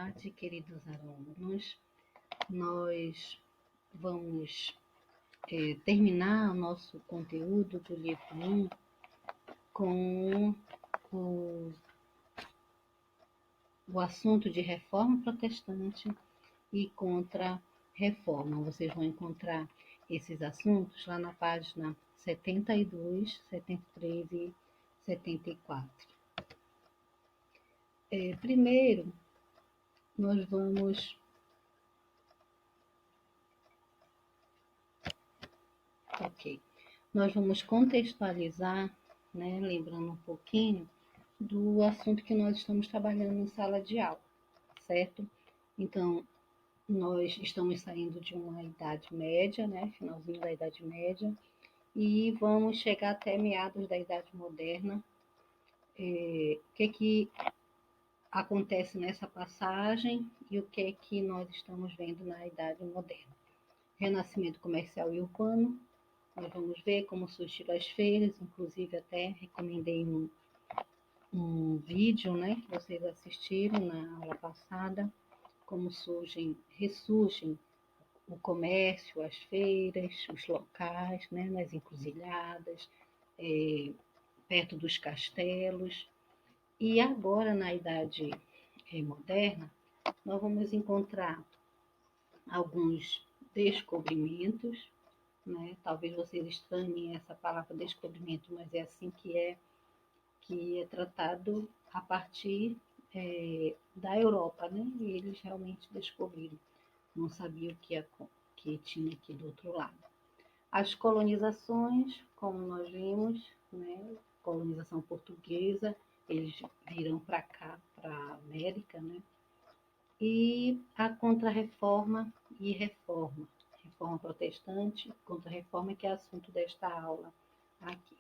tarde, queridos alunos. Nós vamos terminar o nosso conteúdo do livro 1 com o assunto de reforma protestante e contra-reforma. Vocês vão encontrar esses assuntos lá na página 72, 73 e 74. Primeiro, nós vamos contextualizar, né, lembrando um pouquinho do assunto que nós estamos trabalhando em sala de aula, certo? Então, nós estamos saindo de uma Idade Média, né, finalzinho da Idade Média, e vamos chegar até meados da Idade Moderna. O que acontece nessa passagem e o que nós estamos vendo na Idade Moderna? Renascimento comercial e urbano. Nós vamos ver como surgiram as feiras, inclusive até recomendei um vídeo, né, que vocês assistiram na aula passada, como ressurgem o comércio, as feiras, os locais, né, nas encruzilhadas, perto dos castelos. E agora, na Idade Moderna, nós vamos encontrar alguns descobrimentos, né? Talvez vocês estranhem essa palavra descobrimento, mas é assim que é tratado a partir da Europa, né? E eles realmente descobriram, não sabiam que tinha aqui do outro lado. As colonizações, como nós vimos, né? Colonização portuguesa, eles viram para cá, para a América, né? E a contra-reforma e reforma. Reforma protestante, contra-reforma, que é assunto desta aula aqui.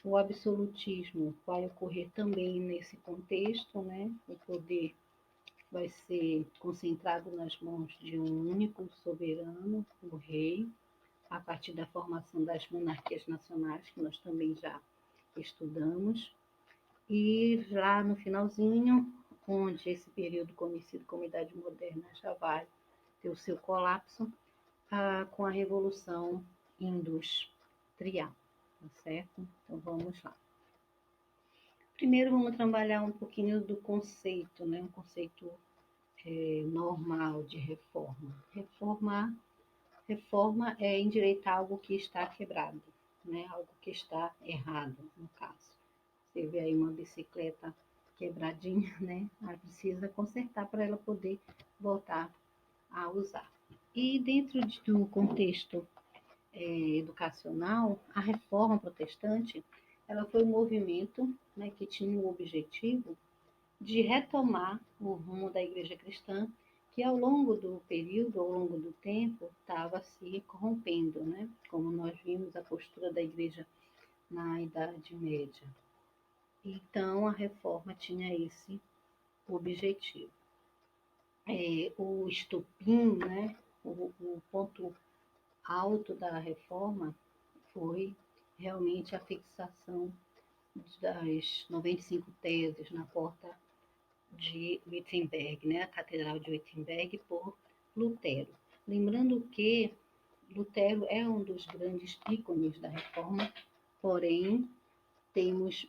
O absolutismo vai ocorrer também nesse contexto, né? O poder vai ser concentrado nas mãos de um único soberano, o rei, a partir da formação das monarquias nacionais, que nós também já estudamos. E lá no finalzinho, onde esse período conhecido como Idade Moderna já vai ter o seu colapso, com a Revolução Industrial, tá certo? Então vamos lá. Primeiro vamos trabalhar um pouquinho do conceito, né? Um conceito normal de reforma. Reforma é endireitar algo que está quebrado, né? Algo que está errado, no caso. Você vê aí uma bicicleta quebradinha, né? Ela precisa consertar para ela poder voltar a usar. E dentro do contexto educacional, a reforma protestante, ela foi um movimento, né, que tinha o objetivo de retomar o rumo da igreja cristã, que ao longo do período, ao longo do tempo, estava se corrompendo, né? Como nós vimos a postura da igreja na Idade Média. Então, a reforma tinha esse objetivo. O estopim, né, o ponto alto da reforma foi realmente a fixação das 95 teses na porta de Wittenberg, né, a Catedral de Wittenberg, por Lutero. Lembrando que Lutero é um dos grandes ícones da reforma, porém temos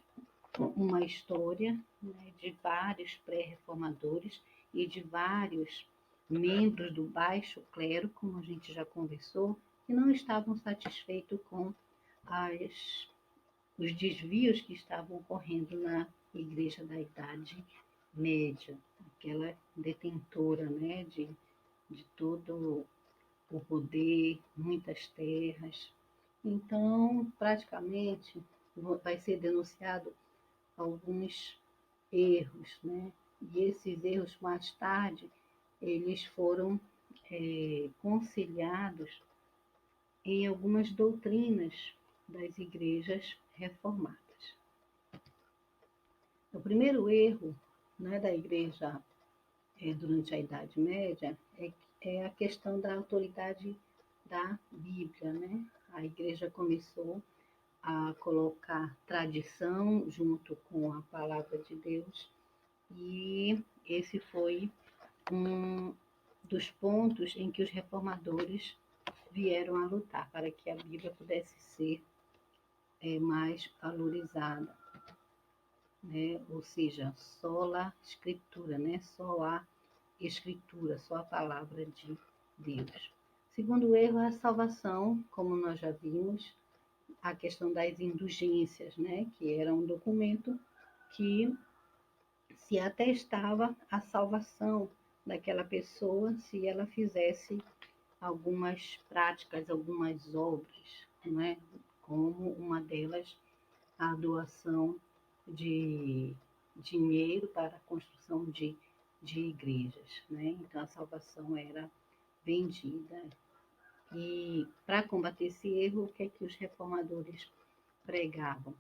uma história, né, de vários pré-reformadores e de vários membros do baixo clero, como a gente já conversou, que não estavam satisfeitos com os desvios que estavam ocorrendo na Igreja da Idade Média, aquela detentora, né, de todo o poder, muitas terras. Então, praticamente, vai ser denunciado alguns erros, né? E esses erros, mais tarde, eles foram conciliados em algumas doutrinas das igrejas reformadas. O primeiro erro, né, da igreja durante a Idade Média é a questão da autoridade da Bíblia, né? A igreja começou a colocar tradição junto com a palavra de Deus, e esse foi um dos pontos em que os reformadores vieram a lutar para que a Bíblia pudesse ser mais valorizada, né? Ou seja, só a escritura, né? Só a escritura, só a palavra de Deus. Segundo erro é a salvação, como nós já vimos, a questão das indulgências, né? Que era um documento que se atestava a salvação daquela pessoa se ela fizesse algumas práticas, algumas obras, não é? Como uma delas a doação de dinheiro para a construção de igrejas, né? Então a salvação era vendida. E para combater esse erro, o que é que os reformadores pregavam?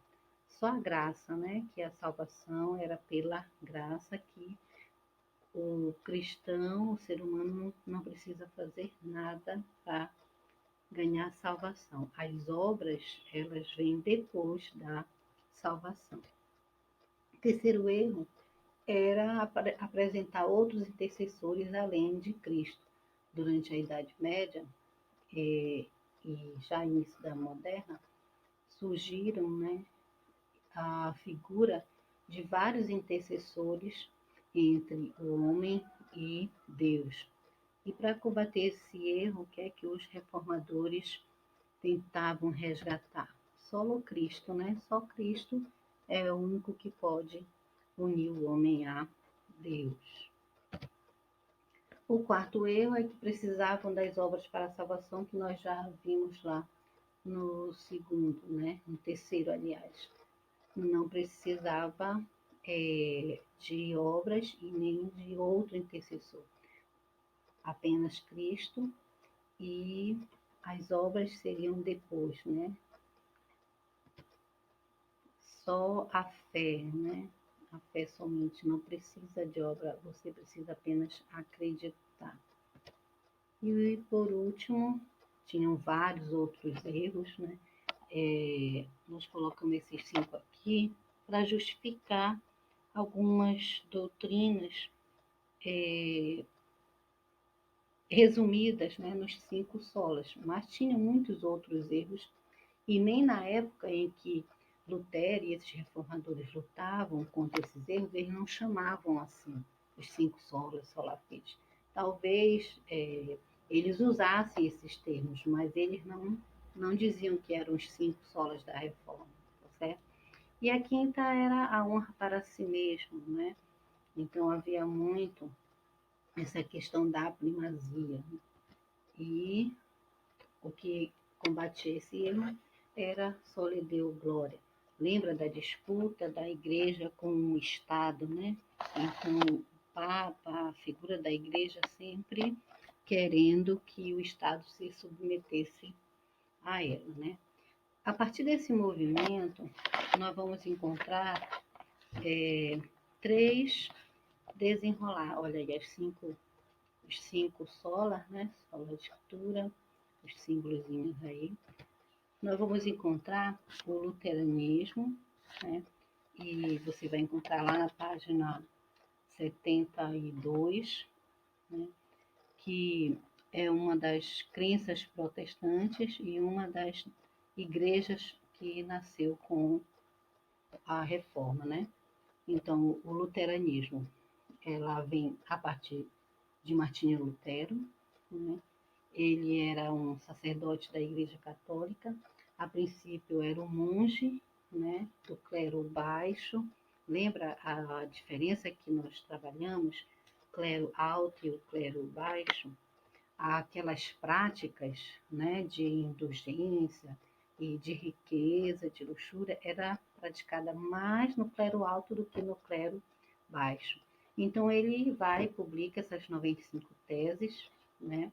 Só a graça, né? Que a salvação era pela graça, que o cristão, o ser humano, não precisa fazer nada para ganhar salvação. As obras, elas vêm depois da salvação. O terceiro erro era apresentar outros intercessores além de Cristo. Durante a Idade Média e já início da Moderna, surgiram, né, a figura de vários intercessores entre o homem e Deus. E para combater esse erro, o que é que os reformadores tentavam resgatar? Só o Cristo, né? Só Cristo é o único que pode unir o homem a Deus. O quarto erro é que precisavam das obras para a salvação, que nós já vimos lá no segundo, né? No terceiro, aliás. Não precisava de obras e nem de outro intercessor. Apenas Cristo, e as obras seriam depois, né? Só a fé, né? A fé somente, não precisa de obra, você precisa apenas acreditar. E por último, tinham vários outros erros, né? Nós colocamos esses 5 aqui para justificar algumas doutrinas resumidas, né, nos 5 solas, mas tinha muitos outros erros, e nem na época em que Lutero e esses reformadores lutavam contra esses erros, eles não chamavam assim os 5 solas, sola fide. Talvez eles usassem esses termos, mas eles não diziam que eram os 5 solas da reforma, tá certo? E a quinta era a honra para si mesmo, né? Então havia muito essa questão da primazia. E o que combatia esse erro era só lhe deu glória. Lembra da disputa da igreja com o Estado, né? Então, o Papa, a figura da igreja, sempre querendo que o Estado se submetesse a ela, né? A partir desse movimento, nós vamos encontrar 3 desenrolar. Olha aí, os 5 solas, né? Sola de escritura, os símbolozinhos aí. Nós vamos encontrar o luteranismo, né? E você vai encontrar lá na página 72, né? Que é uma das crenças protestantes e uma das igrejas que nasceu com a reforma, né? Então, o luteranismo, ela vem a partir de Martinho Lutero, né? Ele era um sacerdote da Igreja Católica. A princípio era um monge, né, do clero baixo. Lembra a diferença que nós trabalhamos? Clero alto e o clero baixo. Aquelas práticas, né, de indulgência e de riqueza, de luxúria, era praticada mais no clero alto do que no clero baixo. Então ele vai e publica essas 95 teses, né,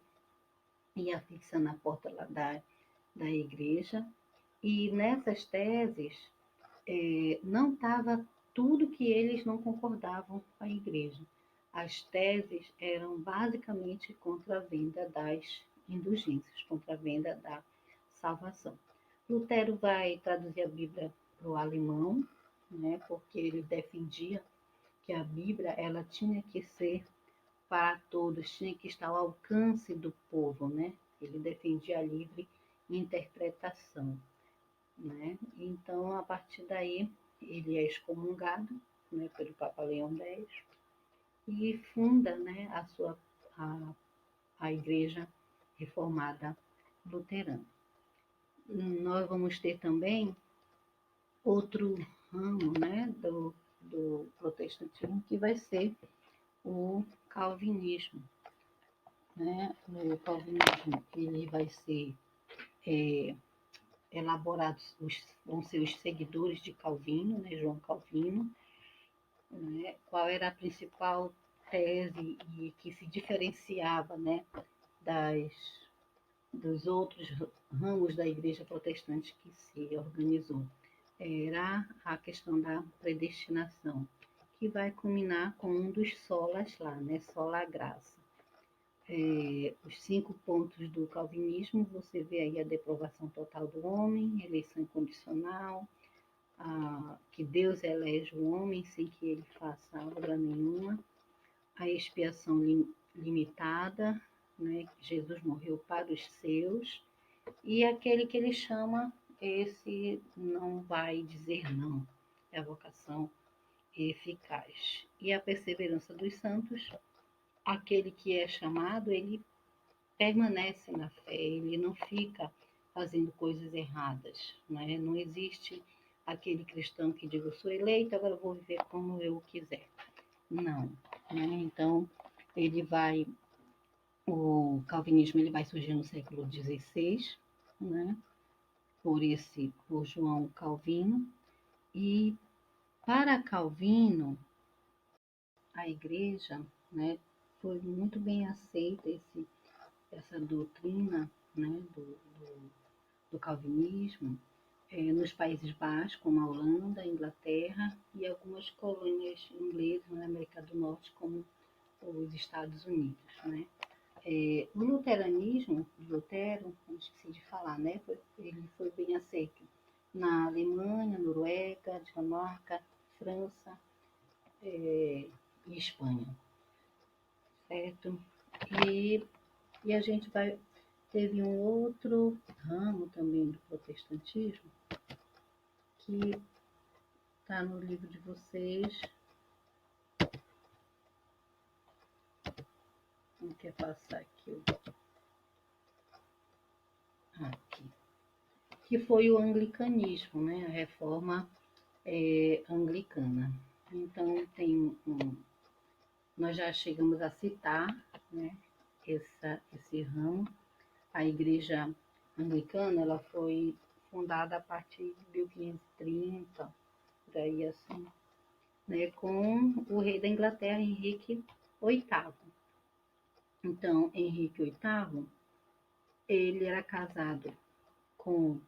e afixa na porta lá da igreja. E nessas teses não estava tudo que eles não concordavam com a igreja. As teses eram basicamente contra a venda das indulgências, contra a venda da salvação. Lutero vai traduzir a Bíblia para o alemão, né, porque ele defendia que a Bíblia ela tinha que ser para todos, tinha que estar ao alcance do povo, né? Ele defendia a livre interpretação, né? Então, a partir daí, ele é excomungado, né, pelo Papa Leão X e funda, né, a, a Igreja Reformada Luterana. Nós vamos ter também outro ramo, né, do protestantismo, que vai ser o calvinismo, né? O calvinismo ele vai ser elaborados, vão ser os seguidores de Calvino, né, João Calvino, né? Qual era a principal tese e que se diferenciava, né, das, dos outros ramos da Igreja Protestante que se organizou? Era a questão da predestinação, que vai culminar com um dos solas lá, né, sola graça. Os 5 pontos do calvinismo, você vê aí a deprovação total do homem, eleição incondicional, que Deus elege o homem sem que ele faça obra nenhuma, a expiação limitada, né, Jesus morreu para os seus, e aquele que ele chama, esse não vai dizer não, é a vocação eficaz. E a perseverança dos santos, aquele que é chamado, ele permanece na fé, ele não fica fazendo coisas erradas, né? Não existe aquele cristão que diga, eu sou eleito, agora eu vou viver como eu quiser. Não, né? Então, o calvinismo ele vai surgir no século XVI, né? Por João Calvino, e para Calvino, a igreja, né, foi muito bem aceita essa doutrina, né, do calvinismo nos Países Baixos, como a Holanda, a Inglaterra e algumas colônias inglesas na América do Norte, como os Estados Unidos, né? O luteranismo, Lutero, não esqueci de falar, né? Ele foi bem aceito na Alemanha, Noruega, Dinamarca, França e Espanha, certo? E a gente teve um outro ramo também do protestantismo que está no livro de vocês. Não quer passar aqui. Aqui. Que foi o anglicanismo, né? A reforma anglicana. Então, nós já chegamos a citar, né, esse ramo. A igreja anglicana ela foi fundada a partir de 1530, por aí assim, né, com o rei da Inglaterra, Henrique VIII. Então, Henrique VIII, ele era casado com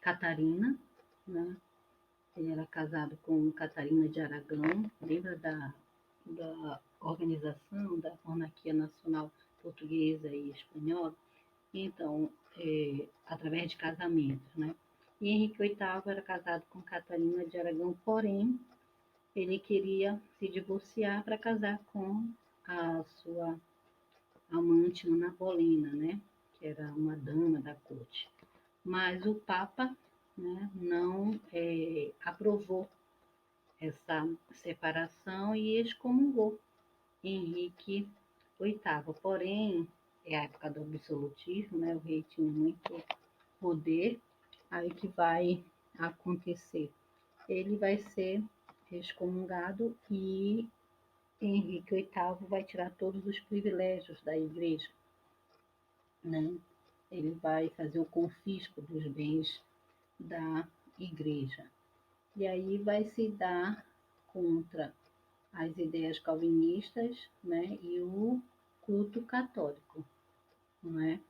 Catarina, né? Ele era casado com Catarina de Aragão, lembra da organização da monarquia nacional portuguesa e espanhola? Então, através de casamentos, né? E Henrique VIII era casado com Catarina de Aragão, porém, ele queria se divorciar para casar com a sua amante Ana Bolena, né? Que era uma dama da corte. Mas o Papa, né, não aprovou essa separação e excomungou Henrique VIII. Porém, é a época do absolutismo, né? O rei tinha muito poder, aí que vai acontecer. Ele vai ser excomungado e Henrique VIII vai tirar todos os privilégios da igreja, né? Ele vai fazer o confisco dos bens da igreja. E aí vai se dar contra as ideias calvinistas, né, e o culto católico, não é?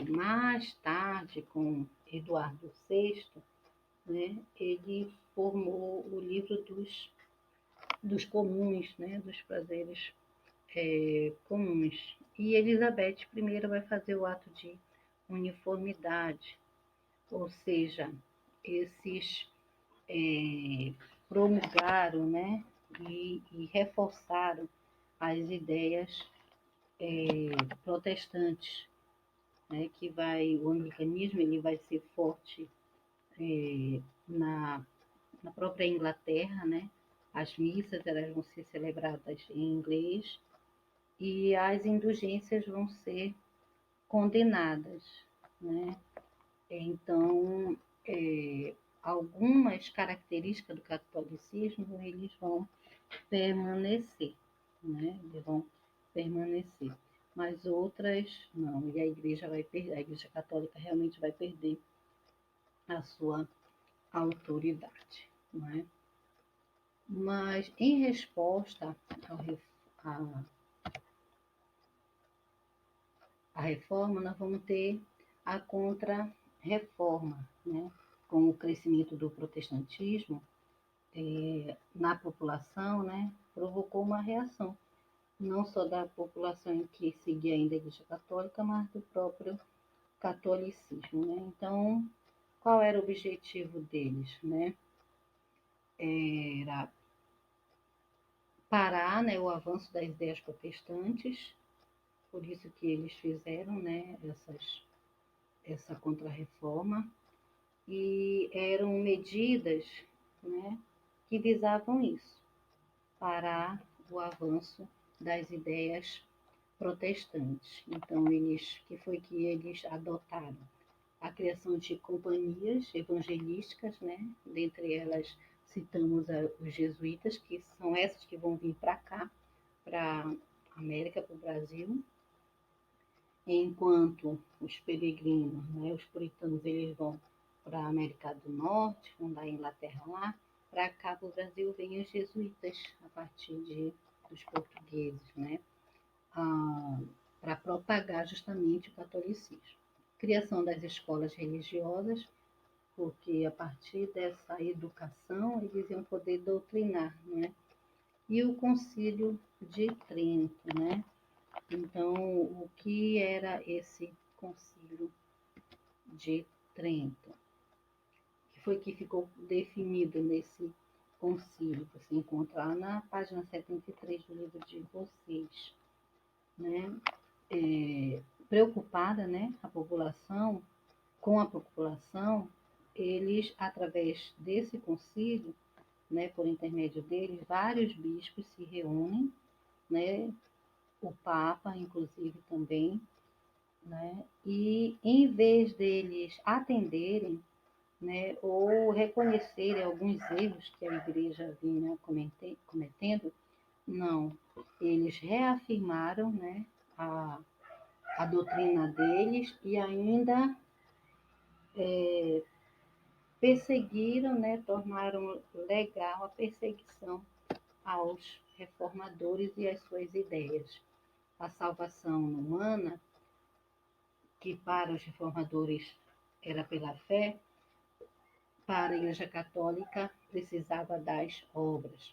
Mais tarde, com Eduardo VI, né, ele formou o livro dos comuns, né, dos prazeres comuns. E Elizabeth I vai fazer o ato de uniformidade, ou seja, esses promulgaram, né, e reforçaram as ideias protestantes, né, que o anglicanismo ele vai ser forte na, na própria Inglaterra, né? As missas elas vão ser celebradas em inglês e as indulgências vão ser condenadas, né? Então, algumas características do catolicismo eles vão permanecer, né? Eles vão permanecer, mas outras não. E a igreja vai perder, a igreja católica realmente vai perder a sua autoridade, não é? Mas em resposta à, à reforma, nós vamos ter a contra-reforma, né? Com o crescimento do protestantismo na população, né? Provocou uma reação, não só da população que seguia ainda a Igreja Católica, mas do próprio catolicismo, né? Então, qual era o objetivo deles, né? Era parar, né, o avanço das ideias protestantes, por isso que eles fizeram, né, essa contrarreforma, e eram medidas, né, que visavam isso, parar o avanço das ideias protestantes. Então, que eles adotaram? A criação de companhias evangelísticas, né? Dentre elas citamos os jesuítas, que são essas que vão vir para cá, para a América, para o Brasil, enquanto os peregrinos, né, os puritanos, eles vão para a América do Norte, vão da Inglaterra lá, para cá para o Brasil vêm os jesuítas, a partir dos portugueses, né, para propagar justamente o catolicismo. Criação das escolas religiosas, porque a partir dessa educação eles iam poder doutrinar, né? E o Concílio de Trento, né? Então, o que era esse Concílio de Trento? Que foi que ficou definido nesse concílio, você encontra lá na página 73 do livro de vocês, né? Preocupada, né, com a população, eles, através desse concílio, né, por intermédio deles, vários bispos se reúnem, né, o Papa, inclusive, também, né, e em vez deles atenderem, né, ou reconhecerem alguns erros que a igreja vinha cometendo, não, eles reafirmaram, né, a doutrina deles e ainda perseguiram, né, tornaram legal a perseguição aos reformadores e às suas ideias. A salvação humana, que para os reformadores era pela fé, para a Igreja Católica precisava das obras.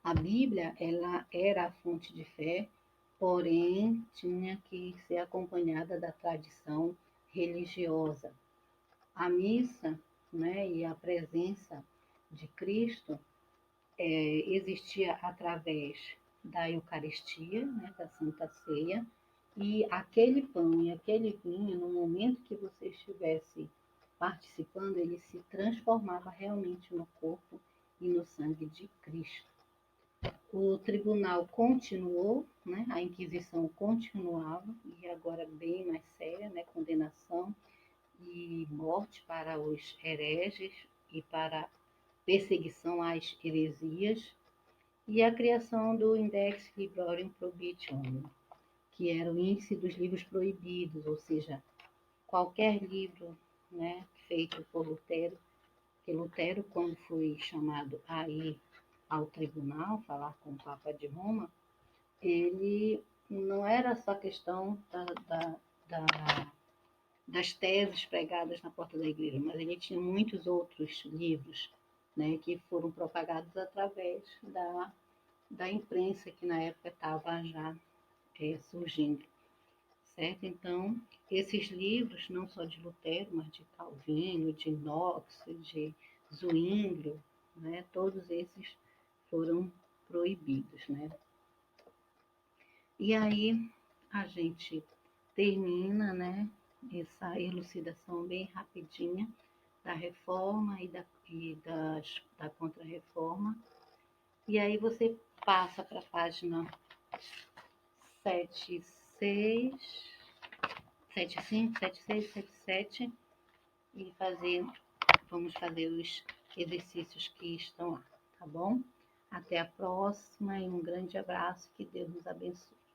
A Bíblia, ela era a fonte de fé, porém tinha que ser acompanhada da tradição religiosa. A missa, né, e a presença de Cristo existia através da Eucaristia, né, da Santa Ceia, e aquele pão e aquele vinho, no momento que você estivesse participando, ele se transformava realmente no corpo e no sangue de Cristo. O tribunal continuou, né, a Inquisição continuava, e agora bem mais séria, né, condenação e morte para os hereges e para perseguição às heresias, e a criação do Index Librorum Prohibitorum, que era o índice dos livros proibidos, ou seja, qualquer livro, né, feito por Lutero, que Lutero, quando foi chamado a ir ao tribunal falar com o Papa de Roma, ele não era só questão das teses pregadas na porta da igreja, mas ele tinha muitos outros livros, né, que foram propagados através da imprensa que na época estava já surgindo, certo? Então, esses livros, não só de Lutero, mas de Calvino, de Knox, de Zwinglio, né, todos esses foram proibidos, né? E aí a gente termina, né, essa elucidação bem rapidinha da reforma da contra-reforma. E aí você passa para a página 76, 75, 76, 77 e vamos fazer os exercícios que estão lá, tá bom? Até a próxima e um grande abraço, que Deus nos abençoe.